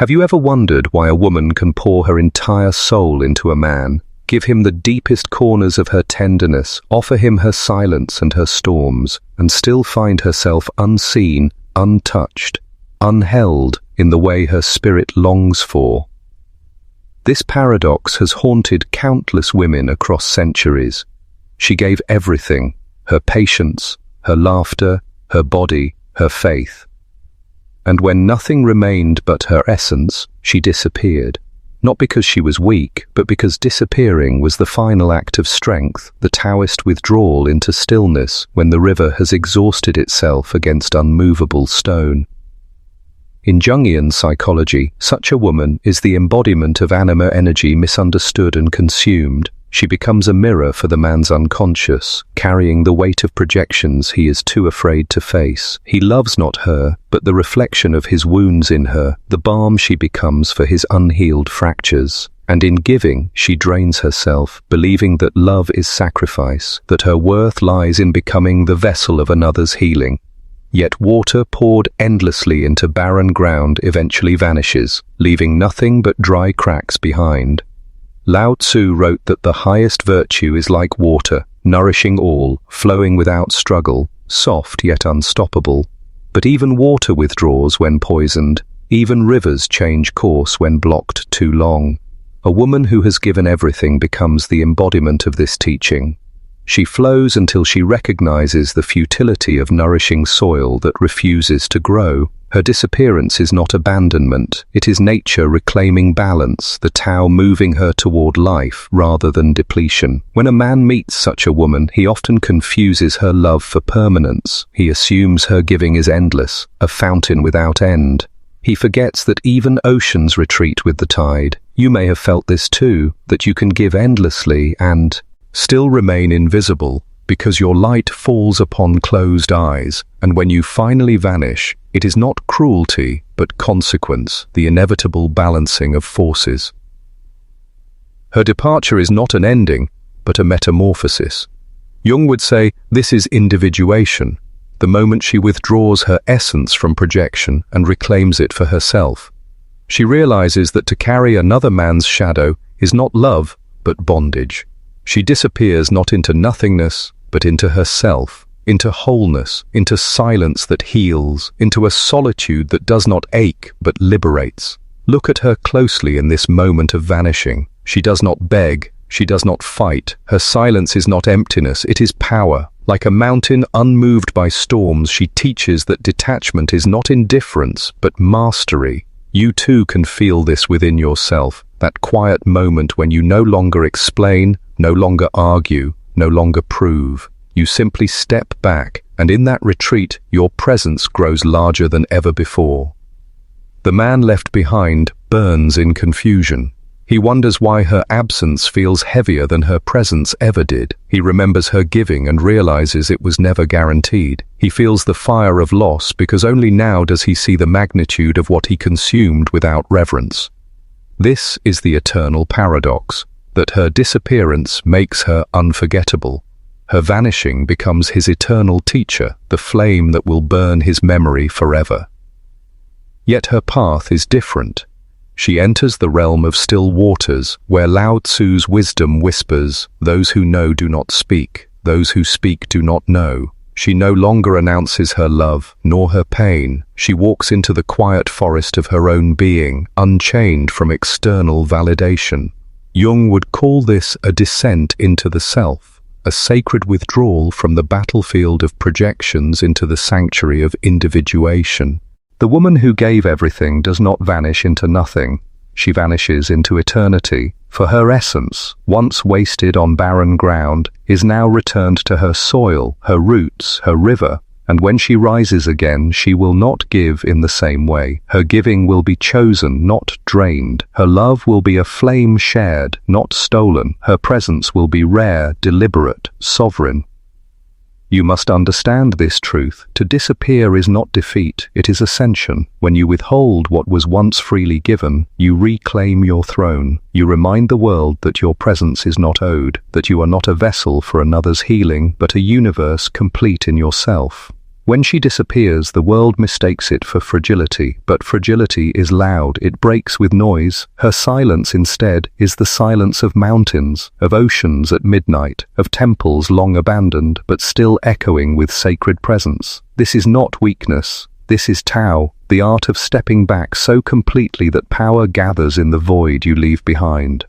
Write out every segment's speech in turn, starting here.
Have you ever wondered why a woman can pour her entire soul into a man, give him the deepest corners of her tenderness, offer him her silence and her storms, and still find herself unseen, untouched, unheld in the way her spirit longs for? This paradox has haunted countless women across centuries. She gave everything, her patience, her laughter, her body, her faith. And when nothing remained but her essence, she disappeared. Not because she was weak, but because disappearing was the final act of strength, the Taoist withdrawal into stillness when the river has exhausted itself against unmovable stone. In Jungian psychology, such a woman is the embodiment of anima energy misunderstood and consumed. She becomes a mirror for the man's unconscious, carrying the weight of projections he is too afraid to face. He loves not her, but the reflection of his wounds in her, the balm she becomes for his unhealed fractures. And in giving, she drains herself, believing that love is sacrifice, that her worth lies in becoming the vessel of another's healing. Yet water poured endlessly into barren ground eventually vanishes, leaving nothing but dry cracks behind. Lao Tzu wrote that the highest virtue is like water, nourishing all, flowing without struggle, soft yet unstoppable. But even water withdraws when poisoned, even rivers change course when blocked too long. A woman who has given everything becomes the embodiment of this teaching. She flows until she recognizes the futility of nourishing soil that refuses to grow. Her disappearance is not abandonment, it is nature reclaiming balance, the Tao moving her toward life rather than depletion. When a man meets such a woman, he often confuses her love for permanence. He assumes her giving is endless, a fountain without end. He forgets that even oceans retreat with the tide. You may have felt this too, that you can give endlessly and still remain invisible, because your light falls upon closed eyes, and when you finally vanish, it is not cruelty, but consequence, the inevitable balancing of forces. Her departure is not an ending, but a metamorphosis. Jung would say this is individuation, the moment she withdraws her essence from projection and reclaims it for herself. She realizes that to carry another man's shadow is not love, but bondage. She disappears not into nothingness, but into herself, into wholeness, into silence that heals, into a solitude that does not ache but liberates. Look at her closely in this moment of vanishing. She does not beg, she does not fight. Her silence is not emptiness, it is power. Like a mountain unmoved by storms, she teaches that detachment is not indifference, but mastery. You too can feel this within yourself, that quiet moment when you no longer explain, no longer argue, no longer prove. You simply step back, and in that retreat, your presence grows larger than ever before. The man left behind burns in confusion. He wonders why her absence feels heavier than her presence ever did. He remembers her giving and realizes it was never guaranteed. He feels the fire of loss because only now does he see the magnitude of what he consumed without reverence. This is the eternal paradox, that her disappearance makes her unforgettable. Her vanishing becomes his eternal teacher, the flame that will burn his memory forever. Yet her path is different. She enters the realm of still waters, where Lao Tzu's wisdom whispers, "Those who know do not speak, those who speak do not know." She no longer announces her love, nor her pain. She walks into the quiet forest of her own being, unchained from external validation. Jung would call this a descent into the self, a sacred withdrawal from the battlefield of projections into the sanctuary of individuation. The woman who gave everything does not vanish into nothing. She vanishes into eternity, for her essence, once wasted on barren ground, is now returned to her soil, her roots, her river, and when she rises again, she will not give in the same way. Her giving will be chosen, not drained. Her love will be a flame shared, not stolen. Her presence will be rare, deliberate, sovereign. You must understand this truth. To disappear is not defeat, it is ascension. When you withhold what was once freely given, you reclaim your throne. You remind the world that your presence is not owed, that you are not a vessel for another's healing, but a universe complete in yourself. When she disappears, the world mistakes it for fragility, but fragility is loud, it breaks with noise. Her silence instead is the silence of mountains, of oceans at midnight, of temples long abandoned, but still echoing with sacred presence. This is not weakness, this is Tao, the art of stepping back so completely that power gathers in the void you leave behind.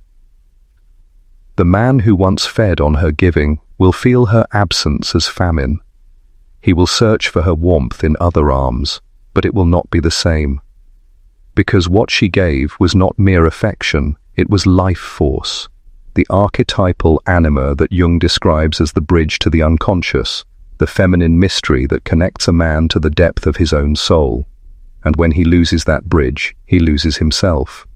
The man who once fed on her giving will feel her absence as famine. He will search for her warmth in other arms, but it will not be the same. Because what she gave was not mere affection, it was life force, the archetypal anima that Jung describes as the bridge to the unconscious, the feminine mystery that connects a man to the depth of his own soul. And when he loses that bridge, he loses himself.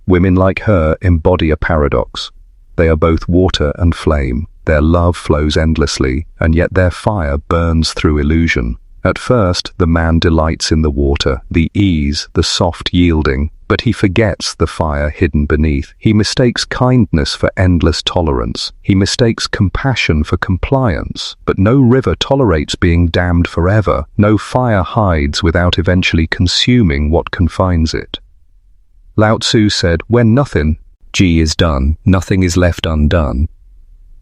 Women like her embody a paradox. They are both water and flame. Their love flows endlessly, and yet their fire burns through illusion. At first, the man delights in the water, the ease, the soft yielding, but he forgets the fire hidden beneath. He mistakes kindness for endless tolerance. He mistakes compassion for compliance. But no river tolerates being dammed forever. No fire hides without eventually consuming what confines it. Lao Tzu said, "When nothing is done, nothing is left undone."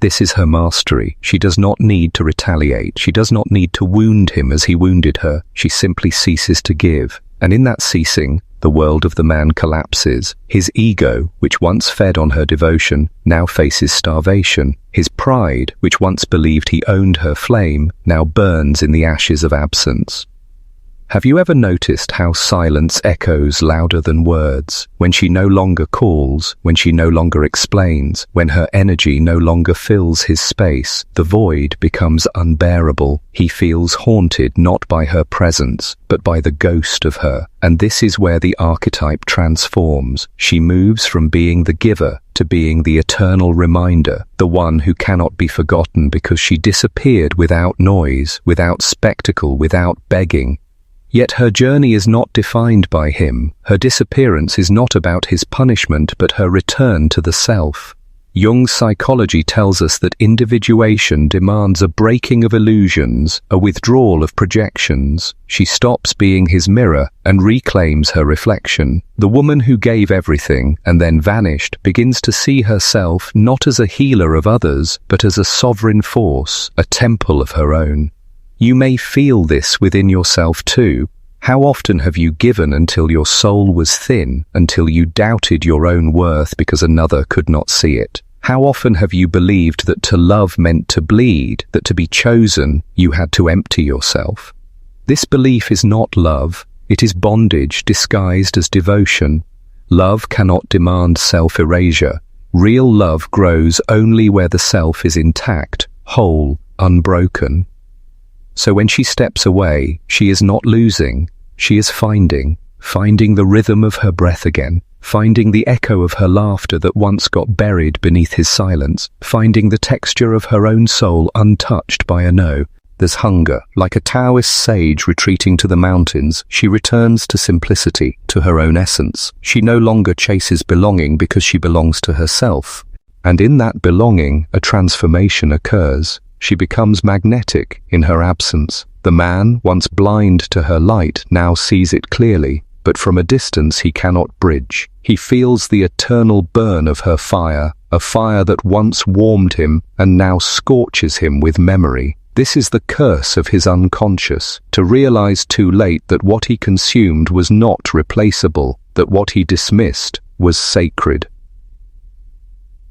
This is her mastery. She does not need to retaliate. She does not need to wound him as he wounded her. She simply ceases to give. And in that ceasing, the world of the man collapses. His ego, which once fed on her devotion, now faces starvation. His pride, which once believed he owned her flame, now burns in the ashes of absence. Have you ever noticed how silence echoes louder than words? When she no longer calls, when she no longer explains, when her energy no longer fills his space, the void becomes unbearable. He feels haunted not by her presence, but by the ghost of her. And this is where the archetype transforms. She moves from being the giver to being the eternal reminder, the one who cannot be forgotten because she disappeared without noise, without spectacle, without begging. Yet her journey is not defined by him. Her disappearance is not about his punishment, but her return to the self. Jung's psychology tells us that individuation demands a breaking of illusions, a withdrawal of projections. She stops being his mirror and reclaims her reflection. The woman who gave everything and then vanished begins to see herself not as a healer of others, but as a sovereign force, a temple of her own. You may feel this within yourself too. How often have you given until your soul was thin, until you doubted your own worth because another could not see it? How often have you believed that to love meant to bleed, that to be chosen, you had to empty yourself? This belief is not love, it is bondage disguised as devotion. Love cannot demand self-erasure. Real love grows only where the self is intact, whole, unbroken. So when she steps away, she is not losing, she is finding the rhythm of her breath again, finding the echo of her laughter that once got buried beneath his silence, finding the texture of her own soul untouched by a no. There's hunger. Like a Taoist sage retreating to the mountains, she returns to simplicity, to her own essence. She no longer chases belonging because she belongs to herself. And in that belonging, a transformation occurs. She becomes magnetic in her absence. The man, once blind to her light, now sees it clearly, but from a distance he cannot bridge. He feels the eternal burn of her fire, a fire that once warmed him and now scorches him with memory. This is the curse of his unconscious, to realize too late that what he consumed was not replaceable, that what he dismissed was sacred.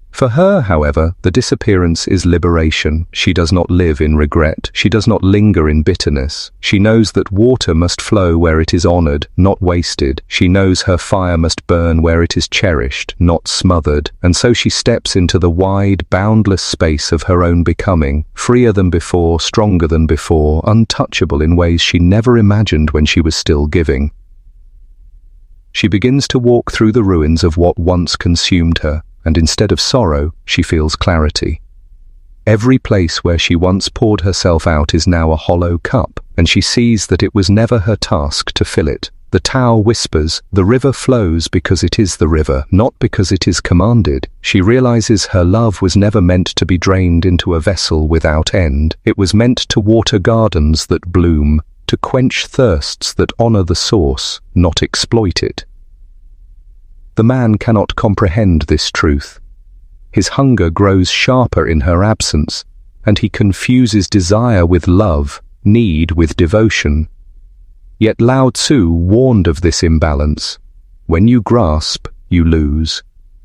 For her, however, the disappearance is liberation. She does not live in regret. She does not linger in bitterness. She knows that water must flow where it is honored, not wasted. She knows her fire must burn where it is cherished, not smothered. And so she steps into the wide, boundless space of her own becoming, freer than before, stronger than before, untouchable in ways she never imagined when she was still giving. She begins to walk through the ruins of what once consumed her, and instead of sorrow, she feels clarity. Every place where she once poured herself out is now a hollow cup, and she sees that it was never her task to fill it. The Tao whispers, "The river flows because it is the river, not because it is commanded." She realizes her love was never meant to be drained into a vessel without end. It was meant to water gardens that bloom, to quench thirsts that honor the source, not exploit it. The man cannot comprehend this truth. His hunger grows sharper in her absence, and he confuses desire with love, need with devotion. Yet Lao Tzu warned of this imbalance. When you grasp, you lose.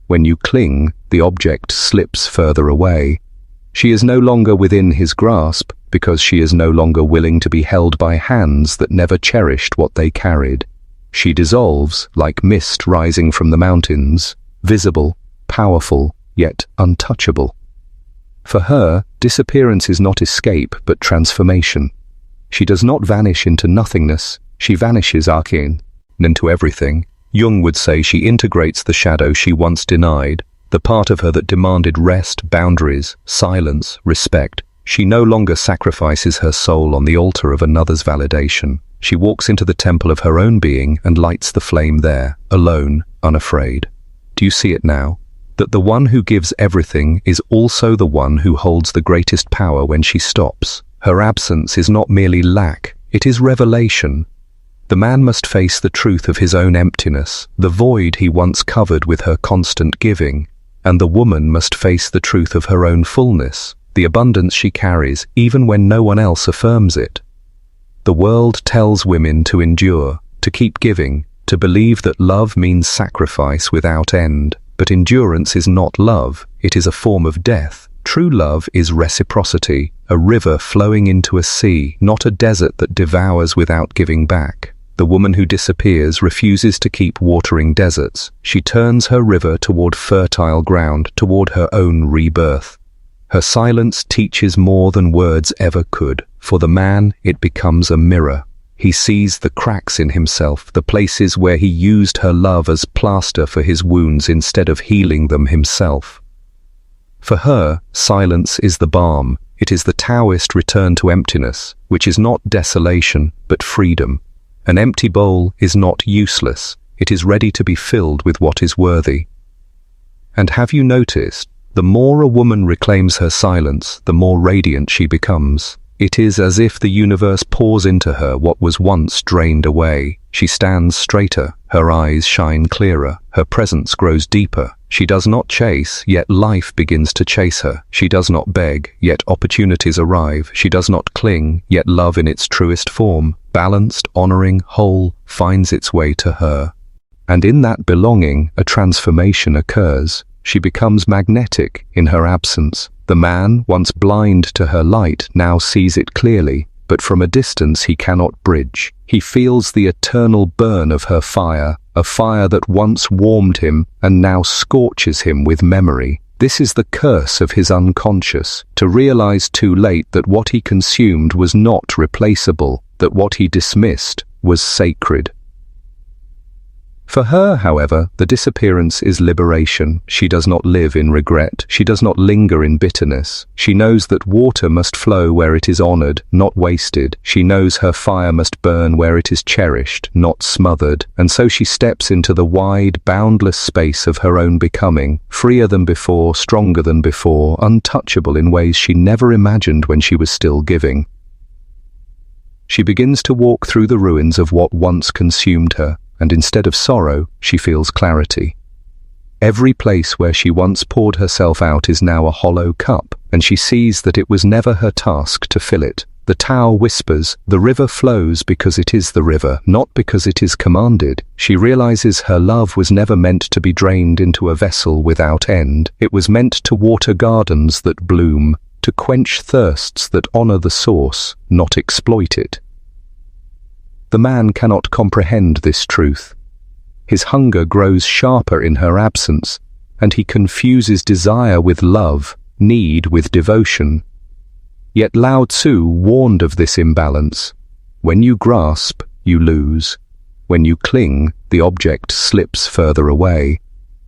When you cling, the object slips further away. She is no longer within his grasp because she is no longer willing to be held by hands that never cherished what they carried. She dissolves like mist rising from the mountains, visible, powerful, yet untouchable. For her, disappearance is not escape but transformation. She does not vanish into nothingness, she vanishes arcane into everything. Jung would say she integrates the shadow she once denied, the part of her that demanded rest, boundaries, silence, respect. She no longer sacrifices her soul on the altar of another's validation. She walks into the temple of her own being and lights the flame there, alone, unafraid. Do you see it now? That the one who gives everything is also the one who holds the greatest power when she stops. Her absence is not merely lack, it is revelation. The man must face the truth of his own emptiness, the void he once covered with her constant giving, and the woman must face the truth of her own fullness, the abundance she carries even when no one else affirms it. The world tells women to endure, to keep giving, to believe that love means sacrifice without end, but endurance is not love, it is a form of death. True love is reciprocity, a river flowing into a sea, not a desert that devours without giving back. The woman who disappears refuses to keep watering deserts. She turns her river toward fertile ground, toward her own rebirth. Her silence teaches more than words ever could. For the man, it becomes a mirror. He sees the cracks in himself, the places where he used her love as plaster for his wounds instead of healing them himself. For her, silence is the balm. It is the Taoist return to emptiness, which is not desolation, but freedom. An empty bowl is not useless. It is ready to be filled with what is worthy. And have you noticed, the more a woman reclaims her silence, the more radiant she becomes. It is as if the universe pours into her what was once drained away. She stands straighter, her eyes shine clearer, her presence grows deeper. She does not chase, yet life begins to chase her. She does not beg, yet opportunities arrive. She does not cling, yet love in its truest form, balanced, honoring, whole, finds its way to her. And in that belonging, a transformation occurs. She becomes magnetic in her absence. The man, once blind to her light, now sees it clearly, but from a distance he cannot bridge. He feels the eternal burn of her fire, a fire that once warmed him and now scorches him with memory. This is the curse of his unconscious, to realize too late that what he consumed was not replaceable, that what he dismissed was sacred. For her, however, the disappearance is liberation. She does not live in regret. She does not linger in bitterness. She knows that water must flow where it is honored, not wasted. She knows her fire must burn where it is cherished, not smothered. And so she steps into the wide, boundless space of her own becoming, freer than before, stronger than before, untouchable in ways she never imagined when she was still giving. She begins to walk through the ruins of what once consumed her, and instead of sorrow, she feels clarity. Every place where she once poured herself out is now a hollow cup, and she sees that it was never her task to fill it. The Tao whispers, "The river flows because it is the river, not because it is commanded." She realizes her love was never meant to be drained into a vessel without end. It was meant to water gardens that bloom, to quench thirsts that honor the source, not exploit it. The man cannot comprehend this truth. His hunger grows sharper in her absence, and he confuses desire with love, need with devotion. Yet Lao Tzu warned of this imbalance. When you grasp, you lose. When you cling, the object slips further away.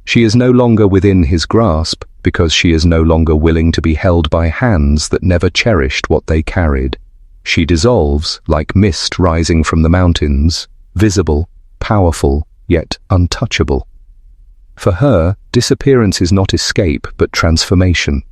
She is no longer within his grasp because she is no longer willing to be held by hands that never cherished what they carried. She dissolves like mist rising from the mountains, visible, powerful, yet untouchable. For her, disappearance is not escape, but transformation.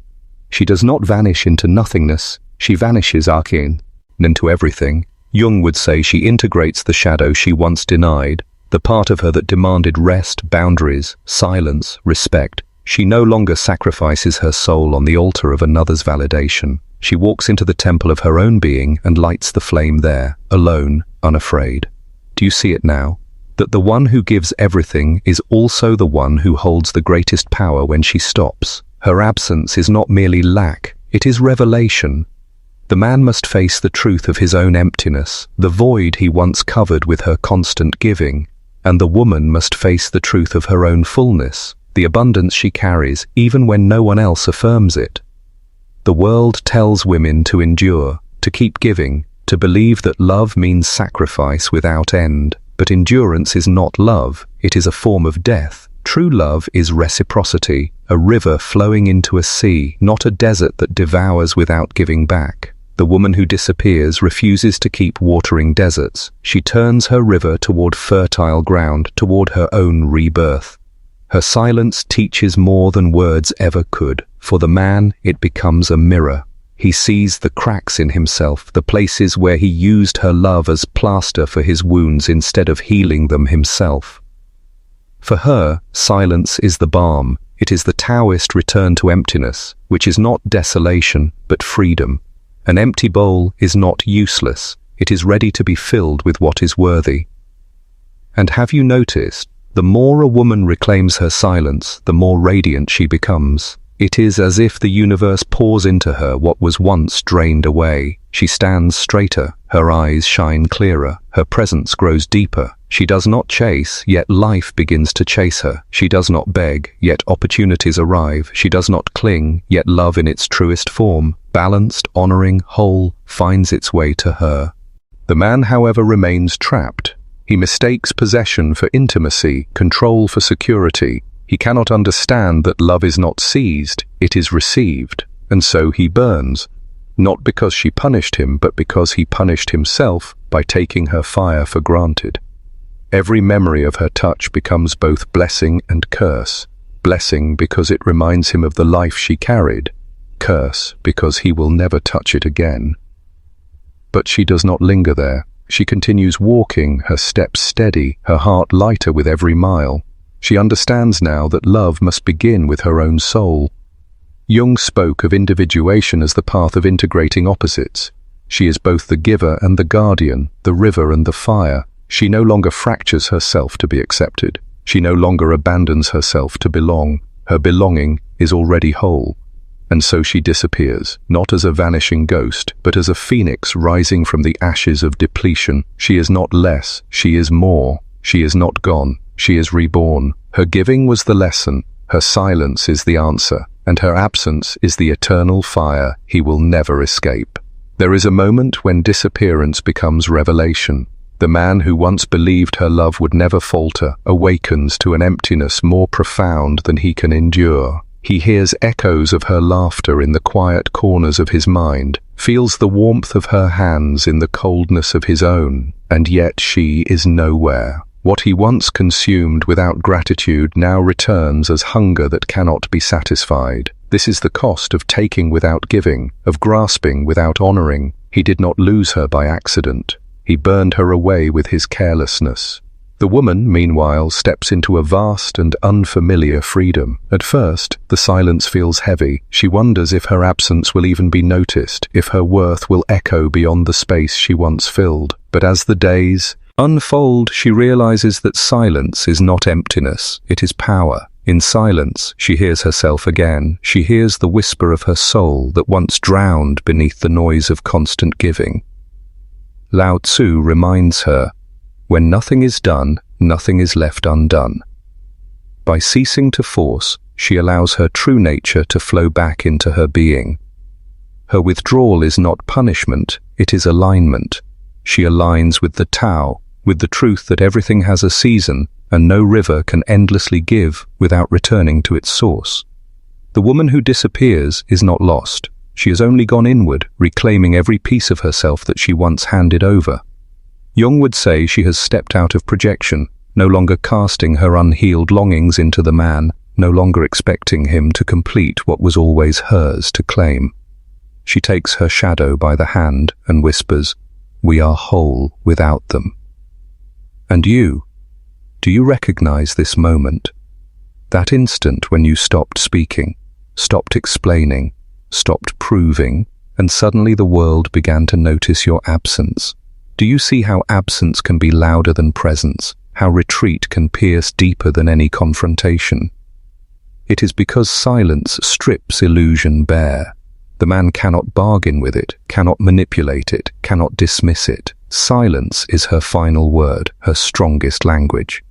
She does not vanish into nothingness, she vanishes arcane into everything. Jung would say she integrates the shadow she once denied, the part of her that demanded rest, boundaries, silence, respect. She no longer sacrifices her soul on the altar of another's validation. She walks into the temple of her own being and lights the flame there, alone, unafraid. Do you see it now? That the one who gives everything is also the one who holds the greatest power when she stops. Her absence is not merely lack, it is revelation. The man must face the truth of his own emptiness, the void he once covered with her constant giving, and the woman must face the truth of her own fullness, the abundance she carries even when no one else affirms it. The world tells women to endure, to keep giving, to believe that love means sacrifice without end, but endurance is not love, it is a form of death. True love is reciprocity, a river flowing into a sea, not a desert that devours without giving back. The woman who disappears refuses to keep watering deserts. She turns her river toward fertile ground, toward her own rebirth. Her silence teaches more than words ever could. For the man, it becomes a mirror. He sees the cracks in himself, the places where he used her love as plaster for his wounds instead of healing them himself. For her, silence is the balm. It is the Taoist return to emptiness, which is not desolation, but freedom. An empty bowl is not useless. It is ready to be filled with what is worthy. And have you noticed, the more a woman reclaims her silence, the more radiant she becomes. It is as if the universe pours into her what was once drained away. She stands straighter, her eyes shine clearer, her presence grows deeper. She does not chase, yet life begins to chase her. She does not beg, yet opportunities arrive. She does not cling, yet love in its truest form, balanced, honoring, whole, finds its way to her. The man, however, remains trapped. He mistakes possession for intimacy, control for security. He cannot understand that love is not seized, it is received, and so he burns, not because she punished him, but because he punished himself by taking her fire for granted. Every memory of her touch becomes both blessing and curse. Blessing because it reminds him of the life she carried, curse because he will never touch it again. But she does not linger there. She continues walking, her steps steady, her heart lighter with every mile. She understands now that love must begin with her own soul. Jung spoke of individuation as the path of integrating opposites. She is both the giver and the guardian, the river and the fire. She no longer fractures herself to be accepted. She no longer abandons herself to belong. Her belonging is already whole. And so she disappears, not as a vanishing ghost, but as a phoenix rising from the ashes of depletion. She is not less, she is more. She is not gone, she is reborn. Her giving was the lesson, her silence is the answer, and her absence is the eternal fire he will never escape. There is a moment when disappearance becomes revelation. The man who once believed her love would never falter awakens to an emptiness more profound than he can endure. He hears echoes of her laughter in the quiet corners of his mind, feels the warmth of her hands in the coldness of his own, and yet she is nowhere. What he once consumed without gratitude now returns as hunger that cannot be satisfied. This is the cost of taking without giving, of grasping without honoring. He did not lose her by accident. He burned her away with his carelessness. The woman, meanwhile, steps into a vast and unfamiliar freedom. At first, the silence feels heavy. She wonders if her absence will even be noticed, if her worth will echo beyond the space she once filled. But as the days unfold, she realizes that silence is not emptiness, it is power. In silence, she hears herself again. She hears the whisper of her soul that once drowned beneath the noise of constant giving. Lao Tzu reminds her, when nothing is done, nothing is left undone. By ceasing to force, she allows her true nature to flow back into her being. Her withdrawal is not punishment, it is alignment. She aligns with the Tao, with the truth that everything has a season and no river can endlessly give without returning to its source. The woman who disappears is not lost. She has only gone inward, reclaiming every piece of herself that she once handed over. Jung would say she has stepped out of projection, no longer casting her unhealed longings into the man, no longer expecting him to complete what was always hers to claim. She takes her shadow by the hand and whispers, "We are whole without them." And you, do you recognize this moment? That instant when you stopped speaking, stopped explaining, stopped proving, and suddenly the world began to notice your absence. Do you see how absence can be louder than presence, how retreat can pierce deeper than any confrontation? It is because silence strips illusion bare. The man cannot bargain with it, cannot manipulate it, cannot dismiss it. Silence is her final word, her strongest language.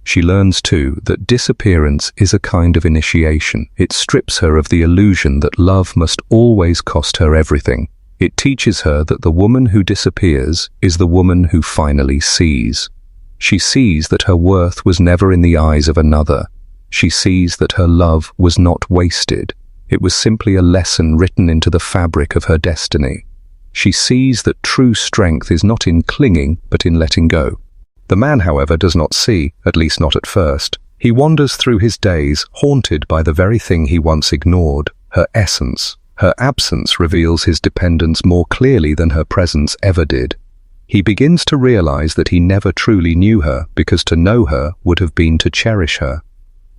She learns too that disappearance is a kind of initiation. It strips her of the illusion that love must always cost her everything. It teaches her that the woman who disappears is the woman who finally sees. She sees that her worth was never in the eyes of another. She sees that her love was not wasted. It was simply a lesson written into the fabric of her destiny. She sees that true strength is not in clinging, but in letting go. The man, however, does not see, at least not at first. He wanders through his days, haunted by the very thing he once ignored, her essence. Her absence reveals his dependence more clearly than her presence ever did. He begins to realize that he never truly knew her, because to know her would have been to cherish her.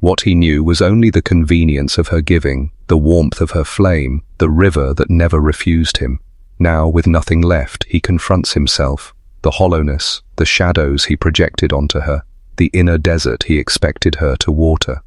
What he knew was only the convenience of her giving, the warmth of her flame, the river that never refused him. Now, with nothing left, he confronts himself, the hollowness, the shadows he projected onto her, the inner desert he expected her to water.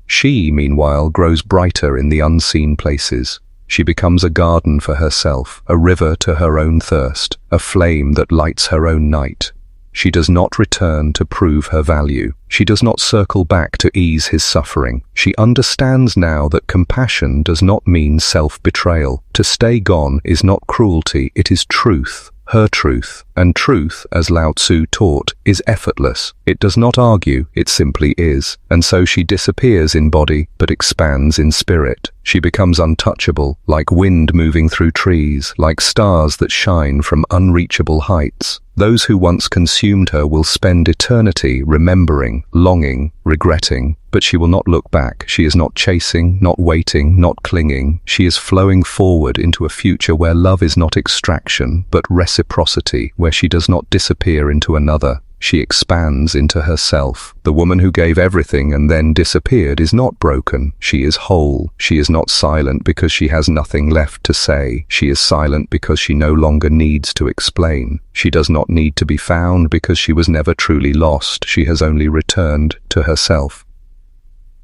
She, meanwhile, grows brighter in the unseen places. She becomes a garden for herself, a river to her own thirst, a flame that lights her own night. She does not return to prove her value. She does not circle back to ease his suffering. She understands now that compassion does not mean self-betrayal. To stay gone is not cruelty, it is truth. Her truth, and truth, as Lao Tzu taught, is effortless. It does not argue, it simply is. And so she disappears in body, but expands in spirit. She becomes untouchable, like wind moving through trees, like stars that shine from unreachable heights. Those who once consumed her will spend eternity remembering, longing, regretting, but she will not look back. She is not chasing, not waiting, not clinging. She is flowing forward into a future where love is not extraction, but reciprocity, where she does not disappear into another. She expands into herself. The woman who gave everything and then disappeared is not broken. She is whole. She is not silent because she has nothing left to say. She is silent because she no longer needs to explain. She does not need to be found because she was never truly lost. She has only returned to herself.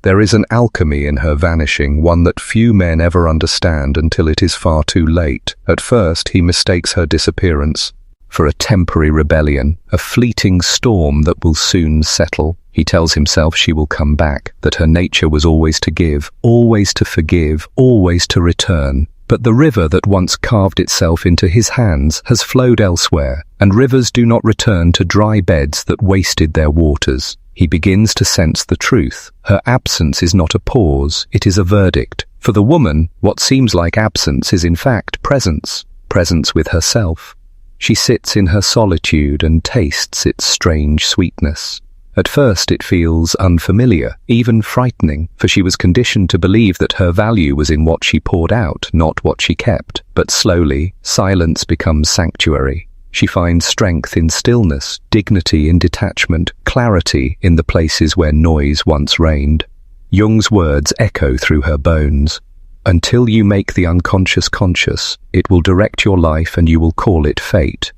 There is an alchemy in her vanishing, one that few men ever understand until it is far too late. At first, he mistakes her disappearance for a temporary rebellion, a fleeting storm that will soon settle. He tells himself she will come back, that her nature was always to give, always to forgive, always to return. But the river that once carved itself into his hands has flowed elsewhere, and rivers do not return to dry beds that wasted their waters. He begins to sense the truth. Her absence is not a pause, it is a verdict. For the woman, what seems like absence is in fact presence, presence with herself. She sits in her solitude and tastes its strange sweetness. At first it feels unfamiliar, even frightening, for she was conditioned to believe that her value was in what she poured out, not what she kept. But slowly, silence becomes sanctuary. She finds strength in stillness, dignity in detachment, clarity in the places where noise once reigned. Jung's words echo through her bones. Until you make the unconscious conscious, it will direct your life and you will call it fate.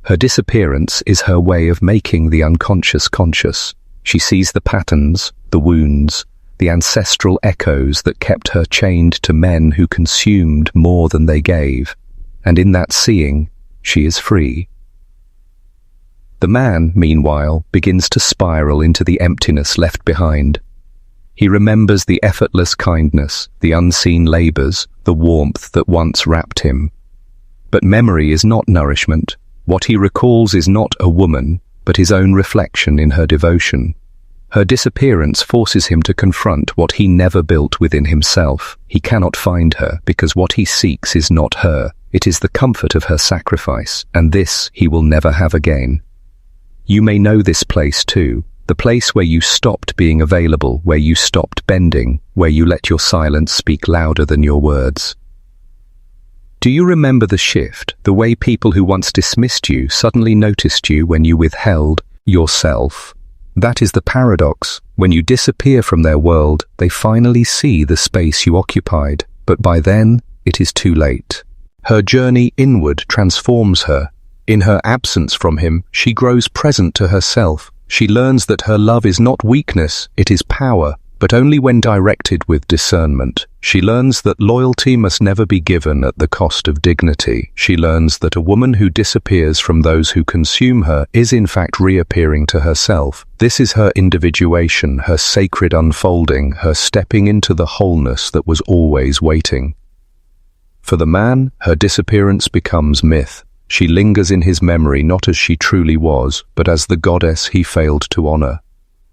Her disappearance is her way of making the unconscious conscious. She sees the patterns, the wounds, the ancestral echoes that kept her chained to men who consumed more than they gave. And in that seeing, she is free. The man, meanwhile, begins to spiral into the emptiness left behind. He remembers the effortless kindness, the unseen labors, the warmth that once wrapped him. But memory is not nourishment. What he recalls is not a woman, but his own reflection in her devotion. Her disappearance forces him to confront what he never built within himself. He cannot find her, because what he seeks is not her. It is the comfort of her sacrifice, and this he will never have again. You may know this place too. the place where you stopped being available, where you stopped bending, where you let your silence speak louder than your words. Do you remember the shift, the way people who once dismissed you suddenly noticed you when you withheld yourself? That is the paradox. When you disappear from their world, they finally see the space you occupied, but by then, it is too late. Her journey inward transforms her. In her absence from him, she grows present to herself. She learns that her love is not weakness, it is power, but only when directed with discernment. She learns that loyalty must never be given at the cost of dignity. She learns that a woman who disappears from those who consume her is in fact reappearing to herself. This is her individuation, her sacred unfolding, her stepping into the wholeness that was always waiting. For the man, her disappearance becomes myth. She lingers in his memory not as she truly was, but as the goddess he failed to honor.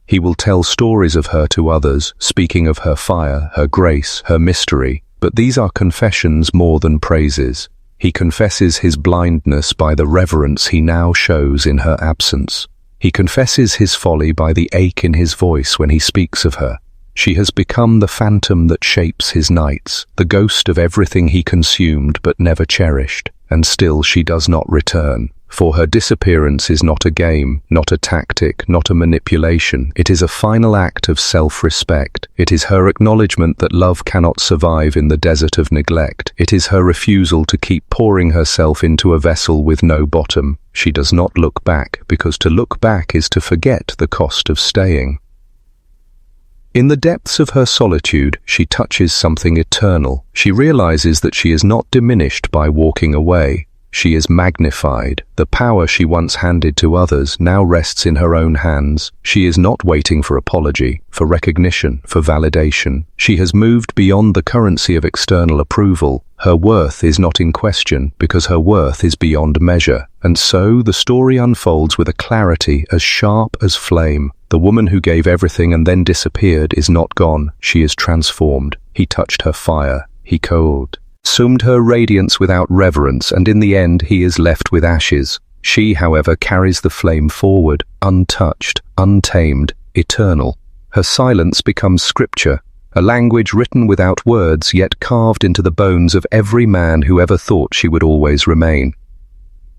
He will tell stories of her to others, speaking of her fire, her grace, her mystery, but these are confessions more than praises. He confesses his blindness by the reverence he now shows in her absence. He confesses his folly by the ache in his voice when he speaks of her. She has become the phantom that shapes his nights, the ghost of everything he consumed but never cherished. And still she does not return. For her disappearance is not a game, not a tactic, not a manipulation. It is a final act of self-respect. It is her acknowledgement that love cannot survive in the desert of neglect. It is her refusal to keep pouring herself into a vessel with no bottom. She does not look back, because to look back is to forget the cost of staying. In the depths of her solitude, she touches something eternal. She realizes that she is not diminished by walking away. She is magnified. The power she once handed to others now rests in her own hands. She is not waiting for apology, for recognition, for validation. She has moved beyond the currency of external approval. Her worth is not in question, because her worth is beyond measure. And so the story unfolds with a clarity as sharp as flame. The woman who gave everything and then disappeared is not gone. She is transformed. He touched her fire. He consumed her radiance without reverence, and in the end he is left with ashes. She, however, carries the flame forward, untouched, untamed, eternal. Her silence becomes scripture, a language written without words, yet carved into the bones of every man who ever thought she would always remain.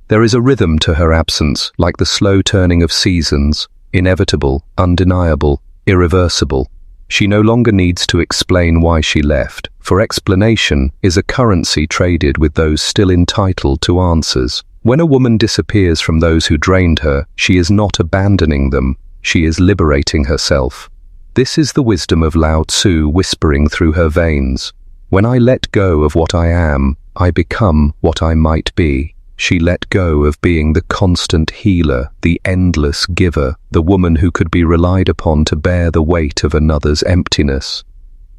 There is a rhythm to her absence, like the slow turning of seasons, inevitable, undeniable, irreversible. She no longer needs to explain why she left, for explanation is a currency traded with those still entitled to answers. When a woman disappears from those who drained her, she is not abandoning them, she is liberating herself. This is the wisdom of Lao Tzu whispering through her veins. When I let go of what I am, I become what I might be. She let go of being the constant healer, the endless giver, the woman who could be relied upon to bear the weight of another's emptiness.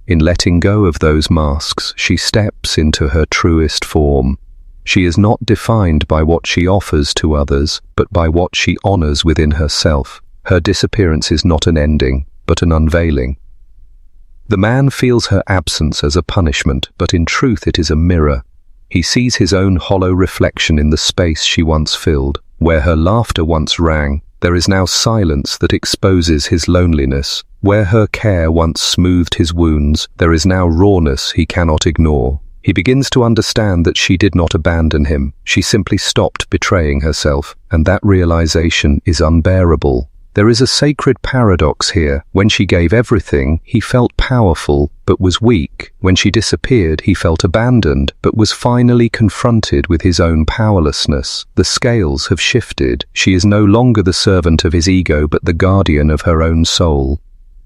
In letting go of those masks, she steps into her truest form. She is not defined by what she offers to others, but by what she honors within herself. Her disappearance is not an ending, but an unveiling. The man feels her absence as a punishment, but in truth it is a mirror. He sees his own hollow reflection in the space she once filled. Where her laughter once rang, there is now silence that exposes his loneliness. Where her care once smoothed his wounds, there is now rawness he cannot ignore. He begins to understand that she did not abandon him. She simply stopped betraying herself, and that realization is unbearable. There is a sacred paradox here. When she gave everything, he felt powerful, but was weak. When she disappeared, he felt abandoned, but was finally confronted with his own powerlessness. The scales have shifted. She is no longer the servant of his ego, but the guardian of her own soul.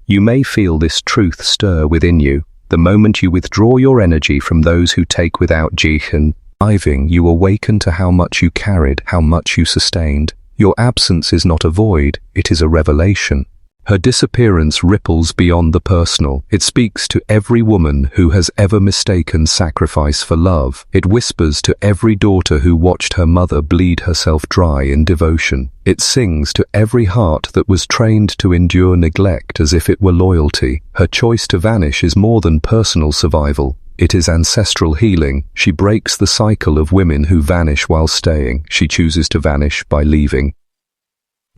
You may feel this truth stir within you. The moment you withdraw your energy from those who take without jihad, you awaken to how much you carried, how much you sustained. Your absence is not a void, it is a revelation. Her disappearance ripples beyond the personal. It speaks to every woman who has ever mistaken sacrifice for love. It whispers to every daughter who watched her mother bleed herself dry in devotion. It sings to every heart that was trained to endure neglect as if it were loyalty. Her choice to vanish is more than personal survival. It is ancestral healing. She breaks the cycle of women who vanish while staying. She chooses to vanish by leaving.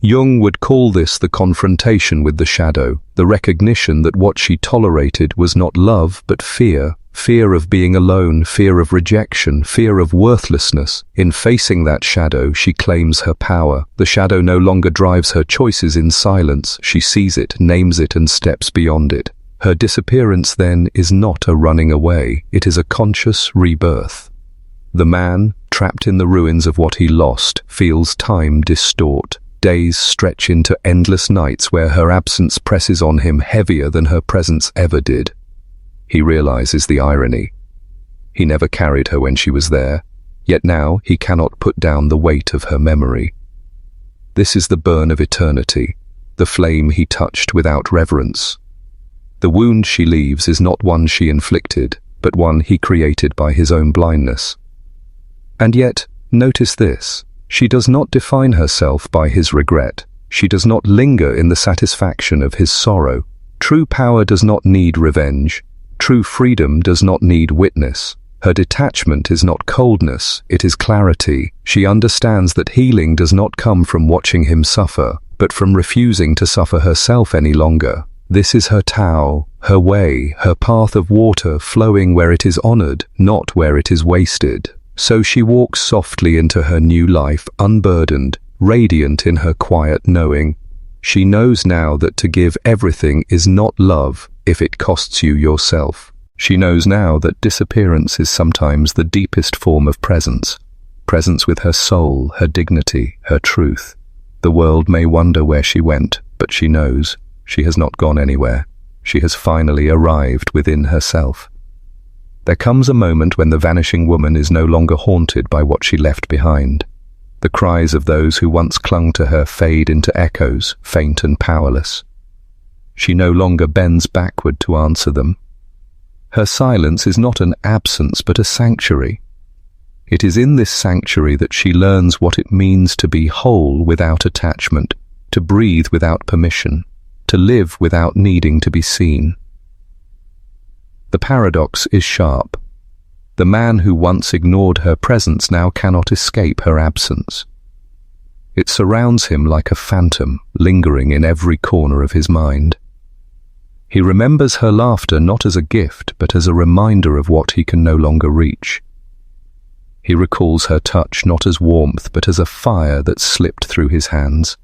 Jung would call this the confrontation with the shadow, the recognition that what she tolerated was not love but fear. Fear of being alone, fear of rejection, fear of worthlessness. In facing that shadow, she claims her power. The shadow no longer drives her choices in silence. She sees it, names it, and steps beyond it. Her disappearance, then, is not a running away. It is a conscious rebirth. The man, trapped in the ruins of what he lost, feels time distort. Days stretch into endless nights where her absence presses on him heavier than her presence ever did. He realizes the irony. He never carried her when she was there, yet now he cannot put down the weight of her memory. This is the burn of eternity, the flame he touched without reverence. The wound she leaves is not one she inflicted, but one he created by his own blindness. And yet, notice this. She does not define herself by his regret. She does not linger in the satisfaction of his sorrow. True power does not need revenge. True freedom does not need witness. Her detachment is not coldness, it is clarity. She understands that healing does not come from watching him suffer, but from refusing to suffer herself any longer. This is her Tao, her way, her path of water flowing where it is honored, not where it is wasted. So she walks softly into her new life, unburdened, radiant in her quiet knowing. She knows now that to give everything is not love if it costs you yourself. She knows now that disappearance is sometimes the deepest form of presence. Presence with her soul, her dignity, her truth. The world may wonder where she went, but she knows she has not gone anywhere. She has finally arrived within herself. There comes a moment when the vanishing woman is no longer haunted by what she left behind. The cries of those who once clung to her fade into echoes, faint and powerless. She no longer bends backward to answer them. Her silence is not an absence but a sanctuary. It is in this sanctuary that she learns what it means to be whole without attachment, to breathe without permission, to live without needing to be seen. The paradox is sharp. The man who once ignored her presence now cannot escape her absence. It surrounds him like a phantom, lingering in every corner of his mind. He remembers her laughter not as a gift, but as a reminder of what he can no longer reach. He recalls her touch not as warmth, but as a fire that slipped through his hands.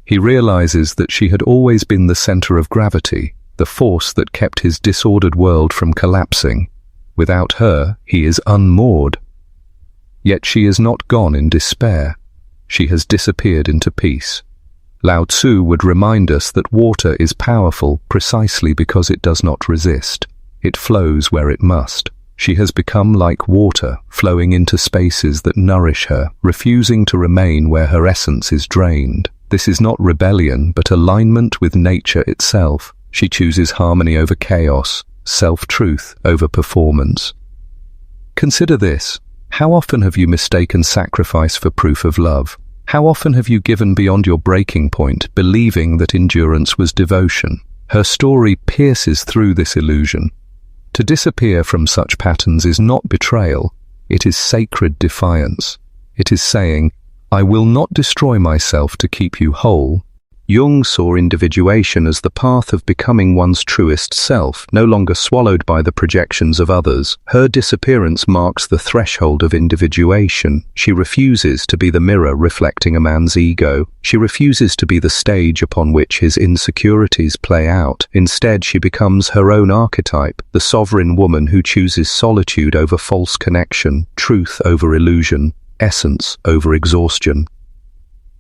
He realizes that she had always been the center of gravity, the force that kept his disordered world from collapsing. Without her, he is unmoored. Yet she is not gone in despair. She has disappeared into peace. Lao Tzu would remind us that water is powerful precisely because it does not resist. It flows where it must. She has become like water, flowing into spaces that nourish her, refusing to remain where her essence is drained. This is not rebellion, but alignment with nature itself. She chooses harmony over chaos, self-truth over performance. Consider this. How often have you mistaken sacrifice for proof of love? How often have you given beyond your breaking point, believing that endurance was devotion? Her story pierces through this illusion. To disappear from such patterns is not betrayal, it is sacred defiance. It is saying, I will not destroy myself to keep you whole. Jung saw individuation as the path of becoming one's truest self, no longer swallowed by the projections of others. Her disappearance marks the threshold of individuation. She refuses to be the mirror reflecting a man's ego. She refuses to be the stage upon which his insecurities play out. Instead, she becomes her own archetype, the sovereign woman who chooses solitude over false connection, truth over illusion, essence over exhaustion.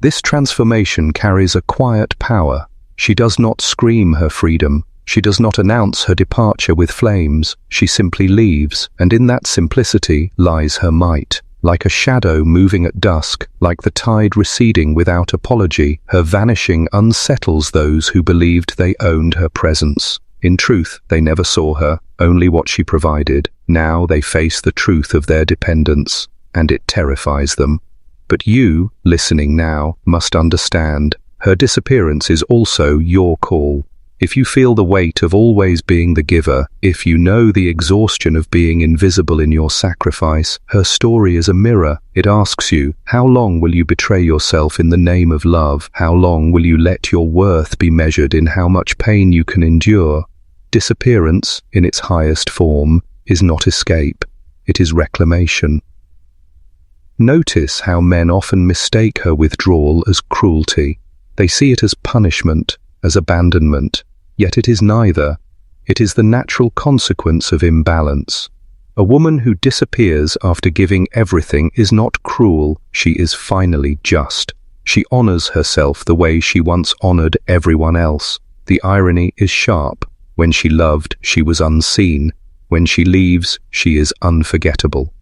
This transformation carries a quiet power. She does not scream her freedom. She does not announce her departure with flames. She simply leaves, and in that simplicity lies her might. Like a shadow moving at dusk, like the tide receding without apology, her vanishing unsettles those who believed they owned her presence. In truth, they never saw her, only what she provided. Now they face the truth of their dependence, and it terrifies them. But you, listening now, must understand, her disappearance is also your call. If you feel the weight of always being the giver, if you know the exhaustion of being invisible in your sacrifice, her story is a mirror. It asks you, how long will you betray yourself in the name of love? How long will you let your worth be measured in how much pain you can endure? Disappearance, in its highest form, is not escape. It is reclamation. Notice how men often mistake her withdrawal as cruelty. They see it as punishment, as abandonment. Yet it is neither. It is the natural consequence of imbalance. A woman who disappears after giving everything is not cruel, she is finally just. She honors herself the way she once honored everyone else. The irony is sharp. When she loved, she was unseen. When she leaves, she is unforgettable.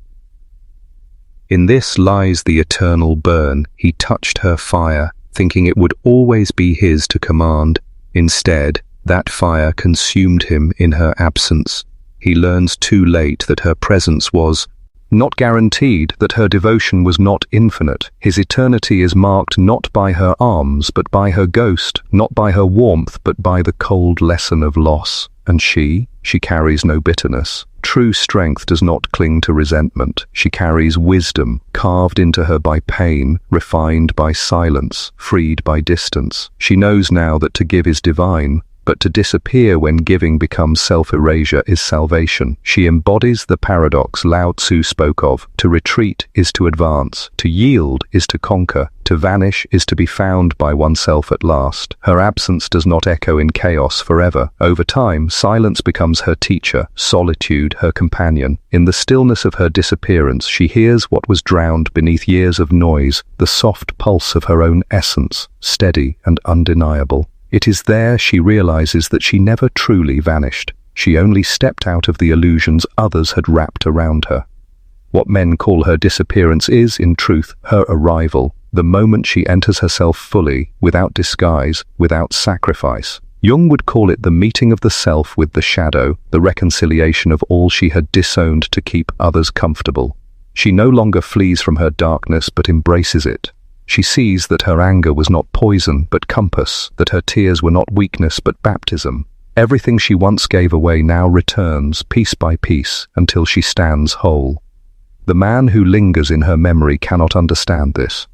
In this lies the eternal burn. He touched her fire, thinking it would always be his to command. Instead, that fire consumed him in her absence. He learns too late that her presence was not guaranteed, that her devotion was not infinite. His eternity is marked not by her arms, but by her ghost, not by her warmth, but by the cold lesson of loss. And she carries no bitterness. True strength does not cling to resentment. She carries wisdom, carved into her by pain, refined by silence, freed by distance. She knows now that to give is divine, but to disappear when giving becomes self-erasure is salvation. She embodies the paradox Lao Tzu spoke of. To retreat is to advance, to yield is to conquer, to vanish is to be found by oneself at last. Her absence does not echo in chaos forever. Over time, silence becomes her teacher, solitude her companion. In the stillness of her disappearance, she hears what was drowned beneath years of noise, the soft pulse of her own essence, steady and undeniable. It is there she realizes that she never truly vanished. She only stepped out of the illusions others had wrapped around her. What men call her disappearance is, in truth, her arrival, the moment she enters herself fully, without disguise, without sacrifice. Jung would call it the meeting of the self with the shadow, the reconciliation of all she had disowned to keep others comfortable. She no longer flees from her darkness but embraces it. She sees that her anger was not poison but compass, that her tears were not weakness but baptism. Everything she once gave away now returns, piece by piece, until she stands whole. The man who lingers in her memory cannot understand this.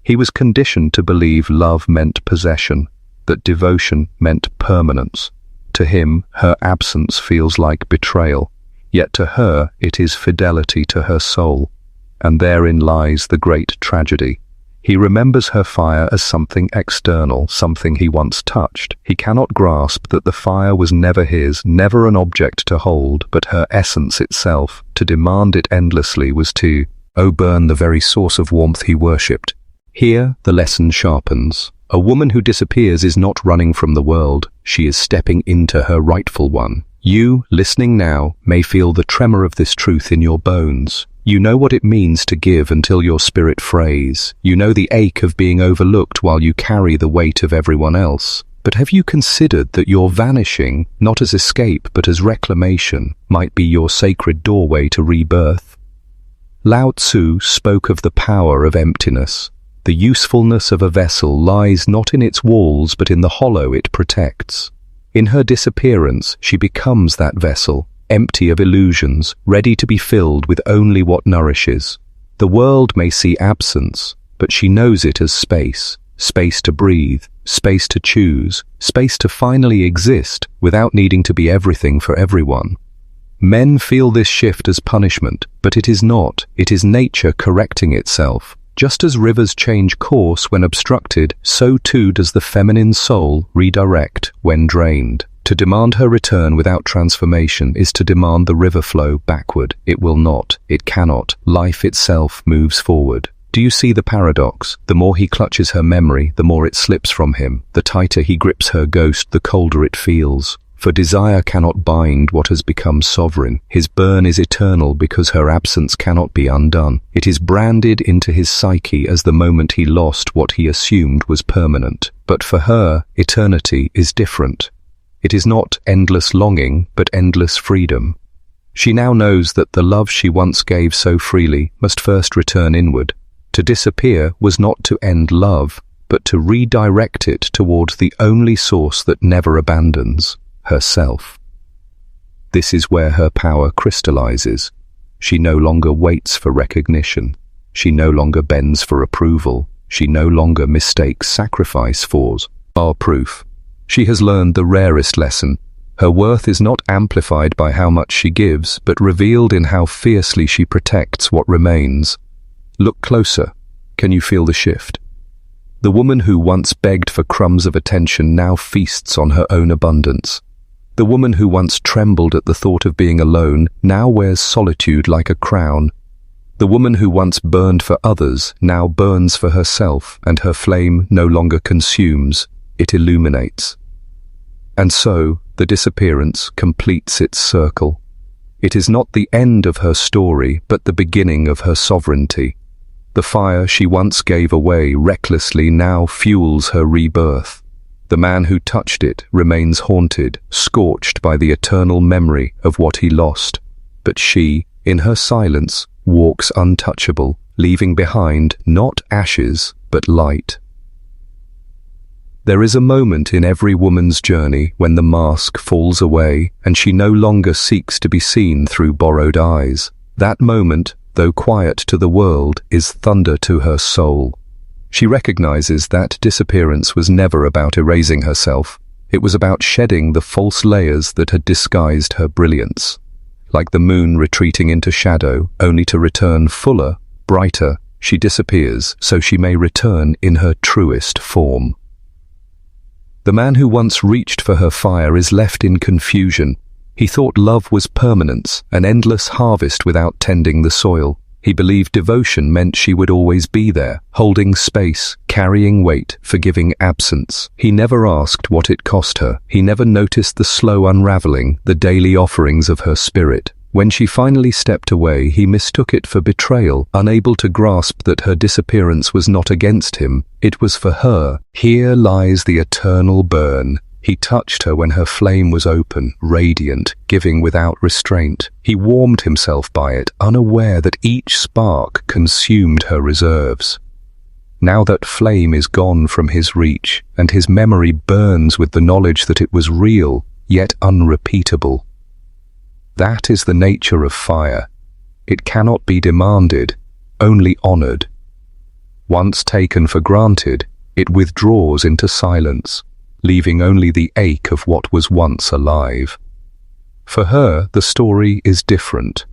He was conditioned to believe love meant possession, that devotion meant permanence. To him, her absence feels like betrayal, yet to her it is fidelity to her soul. And therein lies the great tragedy. He remembers her fire as something external, something he once touched. He cannot grasp that the fire was never his, never an object to hold, but her essence itself. To demand it endlessly was to burn the very source of warmth he worshipped. Here the lesson sharpens. A woman who disappears is not running from the world, she is stepping into her rightful one. You, listening now, may feel the tremor of this truth in your bones. You know what it means to give until your spirit frays. You know the ache of being overlooked while you carry the weight of everyone else. But have you considered that your vanishing, not as escape but as reclamation, might be your sacred doorway to rebirth? Lao Tzu spoke of the power of emptiness. The usefulness of a vessel lies not in its walls but in the hollow it protects. In her disappearance, she becomes that vessel, empty of illusions, ready to be filled with only what nourishes. The world may see absence, but she knows it as space. Space to breathe, space to choose, space to finally exist without needing to be everything for everyone. Men feel this shift as punishment, but it is not. It is nature correcting itself. Just as rivers change course when obstructed, so too does the feminine soul redirect when drained. To demand her return without transformation is to demand the river flow backward. It will not, it cannot. Life itself moves forward. Do you see the paradox? The more he clutches her memory, the more it slips from him. The tighter he grips her ghost, the colder it feels. For desire cannot bind what has become sovereign. His burn is eternal because her absence cannot be undone. It is branded into his psyche as the moment he lost what he assumed was permanent. But for her, eternity is different. It is not endless longing, but endless freedom. She now knows that the love she once gave so freely must first return inward. To disappear was not to end love, but but to redirect it towards the only source that never abandons, herself. This is where her power crystallizes. She no longer waits for recognition. She no longer bends for approval. She no longer mistakes sacrifice for proof. She has learned the rarest lesson. Her worth is not amplified by how much she gives, but revealed in how fiercely she protects what remains. Look closer. Can you feel the shift? The woman who once begged for crumbs of attention now feasts on her own abundance. The woman who once trembled at the thought of being alone now wears solitude like a crown. The woman who once burned for others now burns for herself, and her flame no longer consumes, it illuminates. And so, the disappearance completes its circle. It is not the end of her story, but the beginning of her sovereignty. The fire she once gave away recklessly now fuels her rebirth. The man who touched it remains haunted, scorched by the eternal memory of what he lost. But she, in her silence, walks untouchable, leaving behind not ashes, but light. There is a moment in every woman's journey when the mask falls away and she no longer seeks to be seen through borrowed eyes. That moment, though quiet to the world, is thunder to her soul. She recognizes that disappearance was never about erasing herself. It was about shedding the false layers that had disguised her brilliance. Like the moon retreating into shadow, only to return fuller, brighter, she disappears so she may return in her truest form. The man who once reached for her fire is left in confusion. He thought love was permanence, an endless harvest without tending the soil. He believed devotion meant she would always be there, holding space, carrying weight, forgiving absence. He never asked what it cost her. He never noticed the slow unraveling, the daily offerings of her spirit. When she finally stepped away, he mistook it for betrayal, unable to grasp that her disappearance was not against him. It was for her. Here lies the eternal burn. He touched her when her flame was open, radiant, giving without restraint. He warmed himself by it, unaware that each spark consumed her reserves. Now that flame is gone from his reach, and his memory burns with the knowledge that it was real, yet unrepeatable. That is the nature of fire. It cannot be demanded, only honored. Once taken for granted, it withdraws into silence, leaving only the ache of what was once alive. For her, the story is different.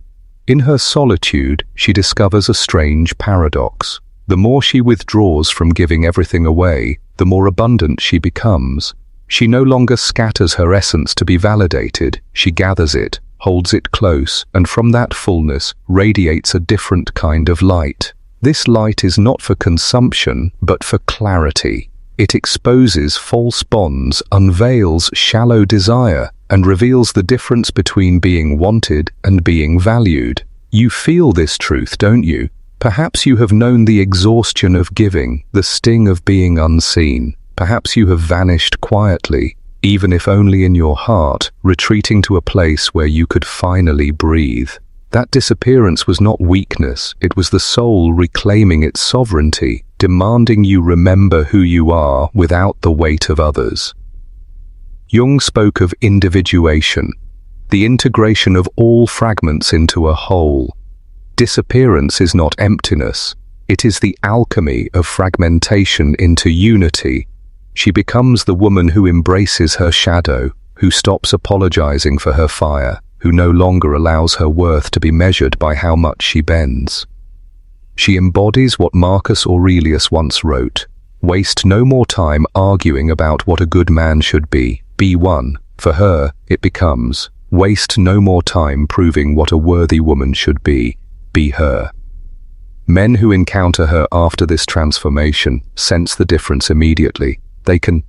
In her solitude, she discovers a strange paradox. The more she withdraws from giving everything away, the more abundant she becomes. She no longer scatters her essence to be validated. She gathers it, holds it close, and from that fullness radiates a different kind of light. This light is not for consumption, but for clarity. It exposes false bonds, unveils shallow desire, and reveals the difference between being wanted and being valued. You feel this truth, don't you? Perhaps you have known the exhaustion of giving, the sting of being unseen. Perhaps you have vanished quietly, even if only in your heart, retreating to a place where you could finally breathe. That disappearance was not weakness, it was the soul reclaiming its sovereignty, demanding you remember who you are without the weight of others. Jung spoke of individuation, the integration of all fragments into a whole. Disappearance is not emptiness, it is the alchemy of fragmentation into unity. She becomes the woman who embraces her shadow, who stops apologizing for her fire, who no longer allows her worth to be measured by how much she bends. She embodies what Marcus Aurelius once wrote: "Waste no more time arguing about what a good man should be one." For her, it becomes, "Waste no more time proving what a worthy woman should be her." Men who encounter her after this transformation sense the difference immediately. They can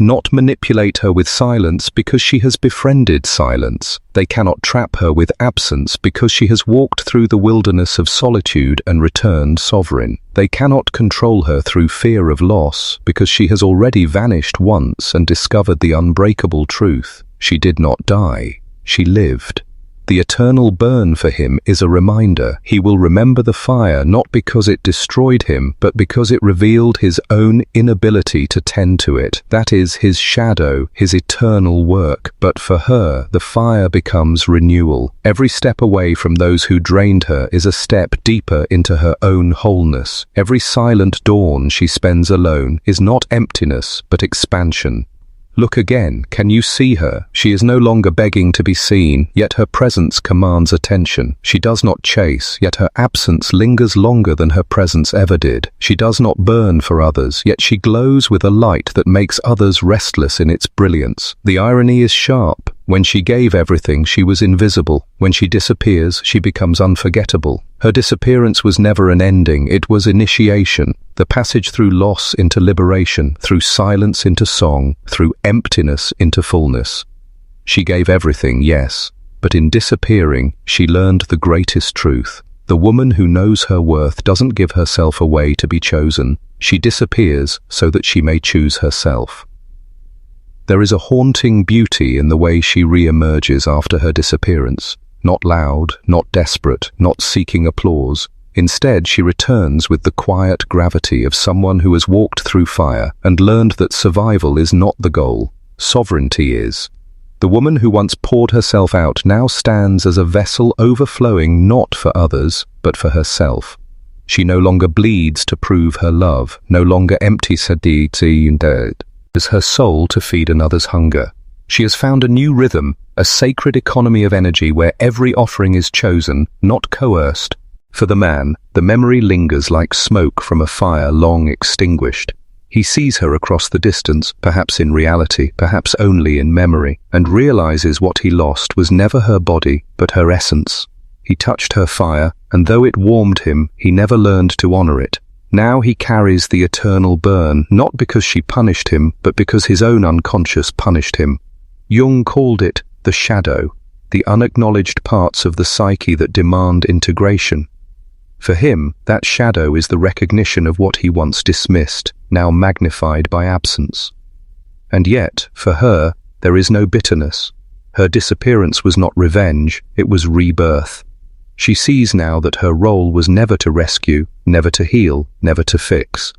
not manipulate her with silence because she has befriended silence. They cannot trap her with absence because she has walked through the wilderness of solitude and returned sovereign. They cannot control her through fear of loss because she has already vanished once and discovered the unbreakable truth. She did not die. She lived. The eternal burn for him is a reminder. He will remember the fire not because it destroyed him, but because it revealed his own inability to tend to it. That is his shadow, his eternal work. But for her, the fire becomes renewal. Every step away from those who drained her is a step deeper into her own wholeness. Every silent dawn she spends alone is not emptiness, but expansion. Look again. Can you see her? She is no longer begging to be seen, yet her presence commands attention. She does not chase, yet her absence lingers longer than her presence ever did. She does not burn for others, yet she glows with a light that makes others restless in its brilliance. The irony is sharp. When she gave everything, she was invisible. When she disappears, she becomes unforgettable. Her disappearance was never an ending, it was initiation. The passage through loss into liberation, through silence into song, through emptiness into fullness. She gave everything, yes, but in disappearing, she learned the greatest truth. The woman who knows her worth doesn't give herself away to be chosen. She disappears so that she may choose herself. There is a haunting beauty in the way she re-emerges after her disappearance. Not loud, not desperate, not seeking applause. Instead, she returns with the quiet gravity of someone who has walked through fire and learned that survival is not the goal. Sovereignty is. The woman who once poured herself out now stands as a vessel overflowing not for others, but for herself. She no longer bleeds to prove her love, no longer empties her as her soul to feed another's hunger. She has found a new rhythm, a sacred economy of energy where every offering is chosen, not coerced. For the man, the memory lingers like smoke from a fire long extinguished. He sees her across the distance, perhaps in reality, perhaps only in memory, and realizes what he lost was never her body, but her essence. He touched her fire, and though it warmed him, he never learned to honor it. Now he carries the eternal burn, not because she punished him, but because his own unconscious punished him. Jung called it the shadow, the unacknowledged parts of the psyche that demand integration. For him, that shadow is the recognition of what he once dismissed, now magnified by absence. And yet, for her, there is no bitterness. Her disappearance was not revenge, it was rebirth. She sees now that her role was never to rescue, never to heal, never to fix.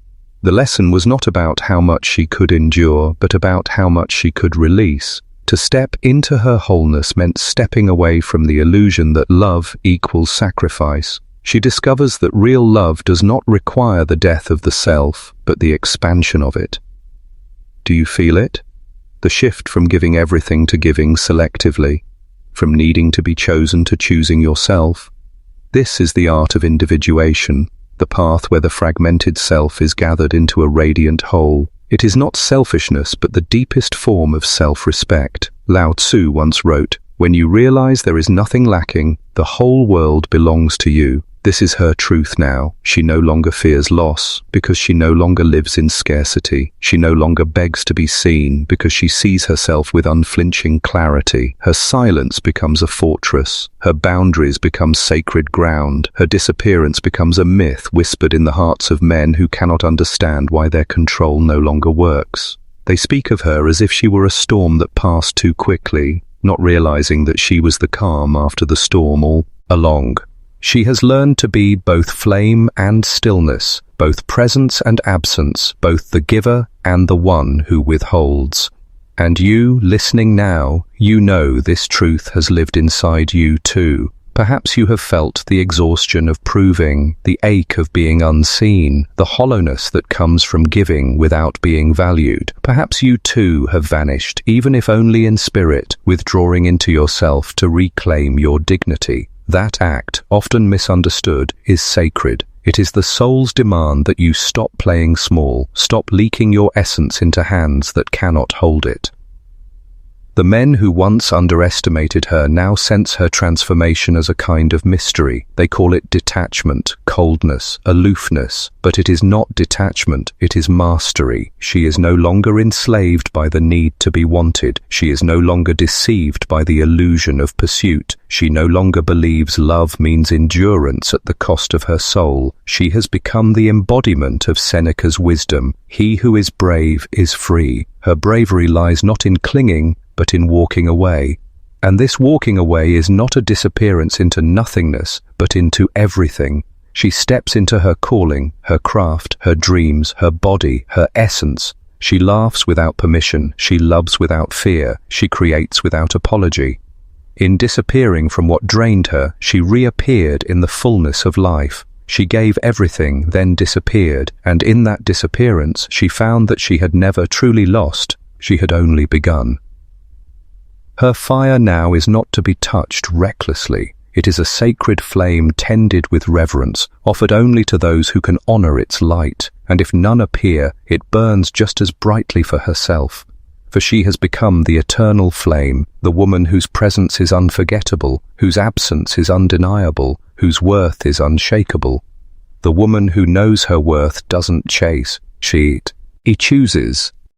The lesson was not about how much she could endure, but about how much she could release. To step into her wholeness meant stepping away from the illusion that love equals sacrifice. She discovers that real love does not require the death of the self, but the expansion of it. Do you feel it? The shift from giving everything to giving selectively, from needing to be chosen to choosing yourself. This is the art of individuation, the path where the fragmented self is gathered into a radiant whole. It is not selfishness, but the deepest form of self-respect. Lao Tzu once wrote, "When you realize there is nothing lacking, the whole world belongs to you." This is her truth now. She no longer fears loss, because she no longer lives in scarcity. She no longer begs to be seen, because she sees herself with unflinching clarity. Her silence becomes a fortress. Her boundaries become sacred ground. Her disappearance becomes a myth whispered in the hearts of men who cannot understand why their control no longer works. They speak of her as if she were a storm that passed too quickly, not realizing that she was the calm after the storm all along. She has learned to be both flame and stillness, both presence and absence, both the giver and the one who withholds. And you, listening now, you know this truth has lived inside you too. Perhaps you have felt the exhaustion of proving, the ache of being unseen, the hollowness that comes from giving without being valued. Perhaps you too have vanished, even if only in spirit, withdrawing into yourself to reclaim your dignity. That act, often misunderstood, is sacred. It is the soul's demand that you stop playing small, stop leaking your essence into hands that cannot hold it. The men who once underestimated her now sense her transformation as a kind of mystery. They call it detachment, coldness, aloofness. But it is not detachment, it is mastery. She is no longer enslaved by the need to be wanted. She is no longer deceived by the illusion of pursuit. She no longer believes love means endurance at the cost of her soul. She has become the embodiment of Seneca's wisdom. He who is brave is free. Her bravery lies not in clinging, but in walking away. And this walking away is not a disappearance into nothingness, but into everything. She steps into her calling, her craft, her dreams, her body, her essence. She laughs without permission, she loves without fear, she creates without apology. In disappearing from what drained her, she reappeared in the fullness of life. She gave everything, then disappeared, and in that disappearance she found that she had never truly lost, she had only begun. Her fire now is not to be touched recklessly. It is a sacred flame tended with reverence, offered only to those who can honor its light, and if none appear, it burns just as brightly for herself. For she has become the eternal flame, the woman whose presence is unforgettable, whose absence is undeniable, whose worth is unshakable. The woman who knows her worth doesn't chase, she chooses.